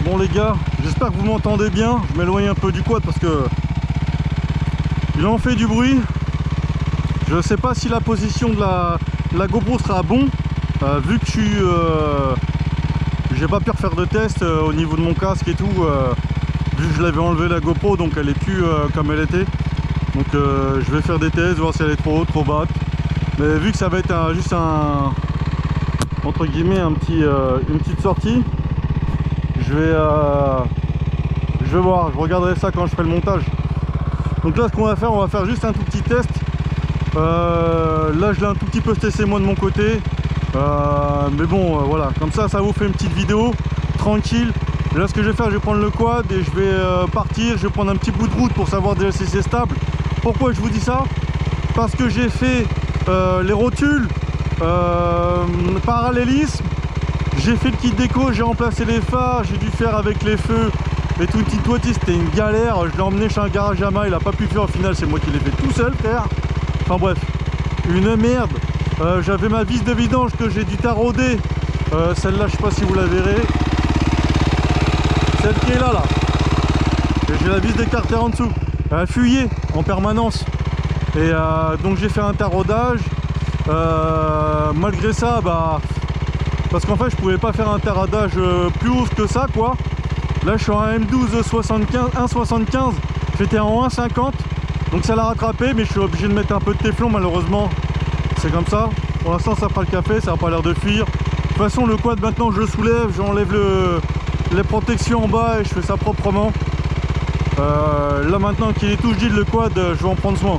Bon les gars, j'espère que vous m'entendez bien. Je m'éloigne un peu du quad parce que il en fait du bruit. Je sais pas si la position de la GoPro sera bon, vu que j'ai pas pu refaire de test au niveau de mon casque et tout, vu que je l'avais enlevé la GoPro, donc elle est plus comme elle était. Donc je vais faire des tests, voir si elle est trop haute, trop basse. Mais vu que ça va être juste un entre guillemets une petite sortie, je vais voir, je regarderai ça quand je ferai le montage. Donc là ce qu'on va faire, on va faire juste un tout petit test. Là je l'ai un tout petit peu testé moi de mon côté, mais bon voilà, comme ça vous fait une petite vidéo tranquille. Et là ce que je vais faire, je vais prendre le quad et je vais partir, je vais prendre un petit bout de route pour savoir déjà si c'est stable. Pourquoi je vous dis ça? Parce que j'ai fait les rotules, parallélisme, j'ai fait le kit déco, j'ai remplacé les phares, j'ai dû faire avec les feux et tout, une petite toiture, c'était une galère. Je l'ai emmené chez un garage Yamaha, il a pas pu faire, au final c'est moi qui l'ai fait tout seul frère. Enfin bref, une merde. J'avais ma vis de vidange que j'ai dû tarauder, celle-là je sais pas si vous la verrez, celle qui est là. Et j'ai la vis d'écarter en dessous, elle fuyait en permanence. Et donc j'ai fait un taraudage. Malgré ça, parce qu'en fait je pouvais pas faire un taraudage plus haut que ça quoi. Là je suis en M12 75, 1,75, j'étais en 1,50, donc ça l'a rattrapé, mais je suis obligé de mettre un peu de téflon malheureusement. C'est comme ça. Pour l'instant ça fera le café, ça n'a pas l'air de fuir. De toute façon le quad maintenant je le soulève, j'enlève les protections en bas et je fais ça proprement. Là maintenant qu'il est tout gile le quad, je vais en prendre soin.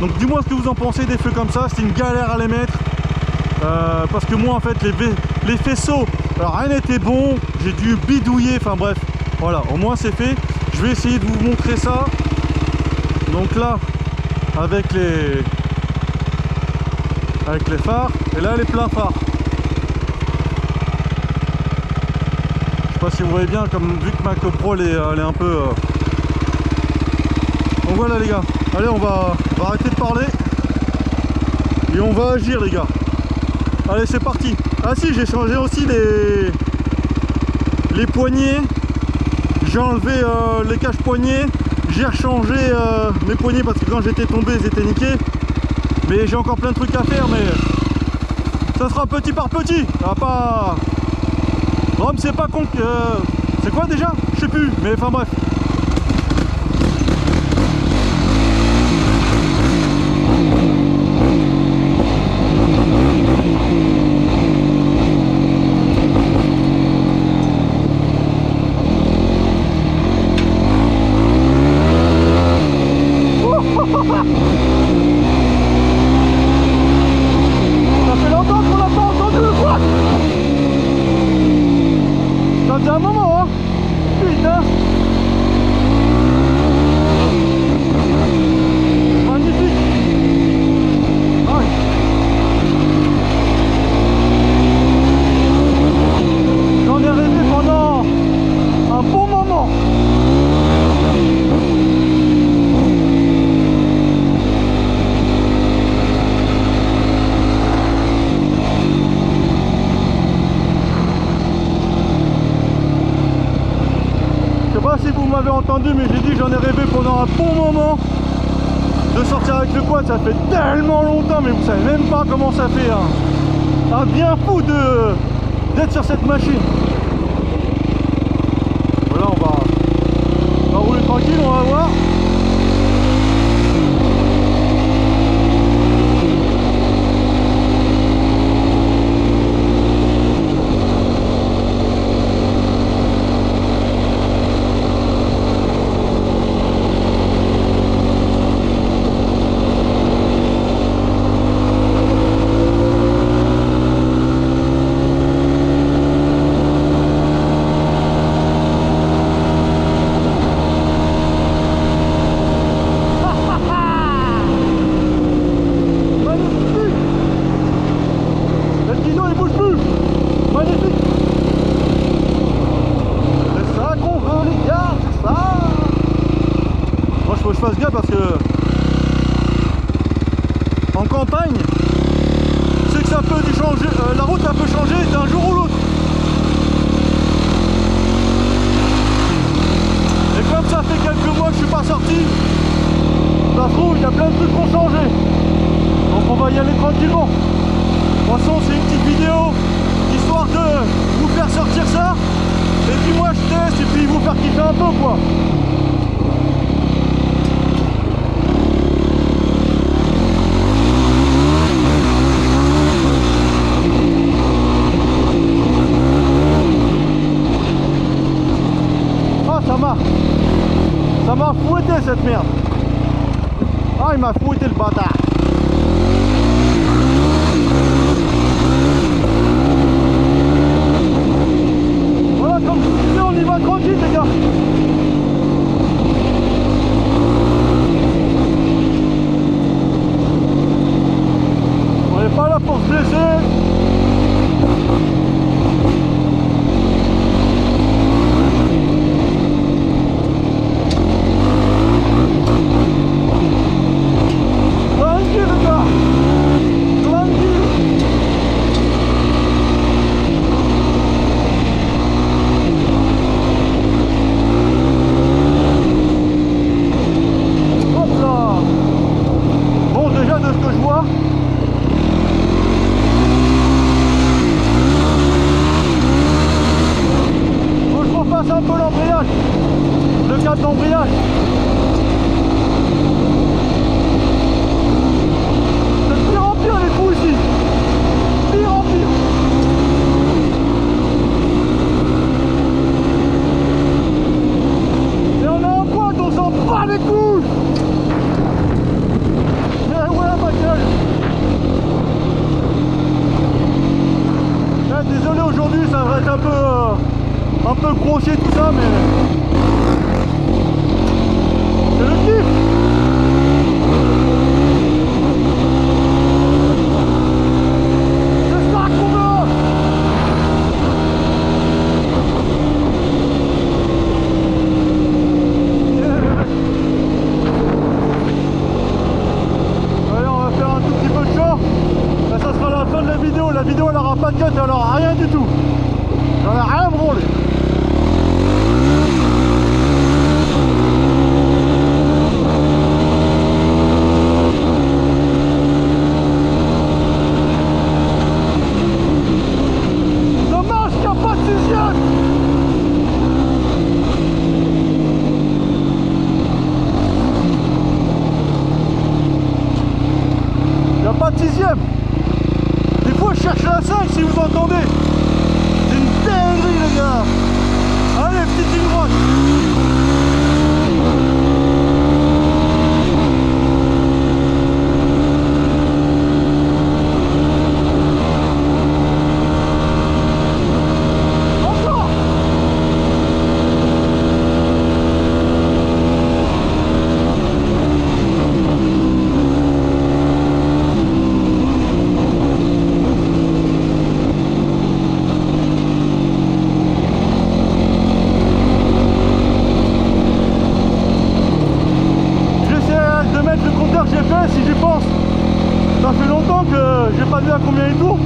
Donc dis-moi ce que vous en pensez des feux comme ça, c'est une galère à les mettre. Parce que moi en fait les faisceaux, alors rien n'était bon, j'ai dû bidouiller, enfin bref, voilà, au moins c'est fait. Je vais essayer de vous montrer ça. Donc là, avec les phares, et là les pleins phares. Je sais pas si vous voyez bien, comme vu que ma GoPro elle est un peu... Donc voilà les gars, allez on va arrêter de parler et on va agir les gars. Allez c'est parti. Ah si, j'ai changé aussi les poignées. J'ai enlevé les caches poignées. J'ai rechangé mes poignées parce que quand j'étais tombé ils étaient niqués. Mais j'ai encore plein de trucs à faire, mais ça sera petit par petit. Ça va pas... Rome c'est pas con. C'est quoi déjà? Je sais plus, mais enfin bref. Si vous m'avez entendu, mais j'ai dit j'en ai rêvé pendant un bon moment de sortir avec le quad. Ça fait tellement longtemps, mais vous savez même pas comment ça fait un bien fou d'être sur cette machine. Voilà, on va rouler tranquille, on va voir. Fasse gaffe parce que en campagne c'est que ça peut changer, la route ça peut changer d'un jour ou l'autre. tranquillement. De toute façon, c'est une petite vidéo histoire de vous faire sortir ça. Et puis moi je teste et puis vous faire kiffer un peu quoi. Ah ça m'a fouetté cette merde. Ah il m'a fouetté le bâtard. Voilà, comme je vous disais, on y va tranquille les gars. On n'est pas là pour se blesser. Un peu l'embrayage, le câble d'embrayage. C'est de pire en pire les coups ici, pire en pire. Et on a un poids, on s'en bat les couilles. Eh ouais ma gueule. Désolé aujourd'hui, ça va être un peu grossier tout ça, mais c'est le kiff. C'est ça qu'on veut. Allez, on va faire un tout petit peu de short. Là, ça sera la fin de la vidéo. La vidéo elle aura pas de cut, elle aura rien du tout. J'en ai rien à branler. Pas de sixième. Des fois je cherche la 5 si vous entendez. C'est une dinguerie les gars. Allez, petite ligne droite. Si j'y pense, ça fait longtemps que j'ai pas vu à combien il tourne.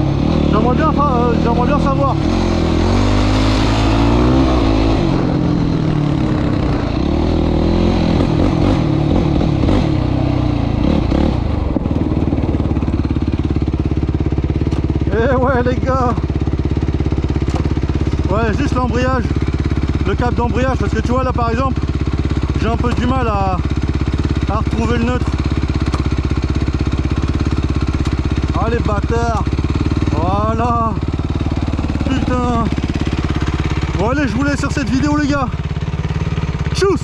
J'aimerais bien savoir. Et ouais les gars, ouais juste l'embrayage, le câble d'embrayage, parce que tu vois là par exemple, j'ai un peu du mal à retrouver le neutre. Ah les bâtards. Voilà. Putain. Bon allez, je vous laisse sur cette vidéo les gars. Tchuss.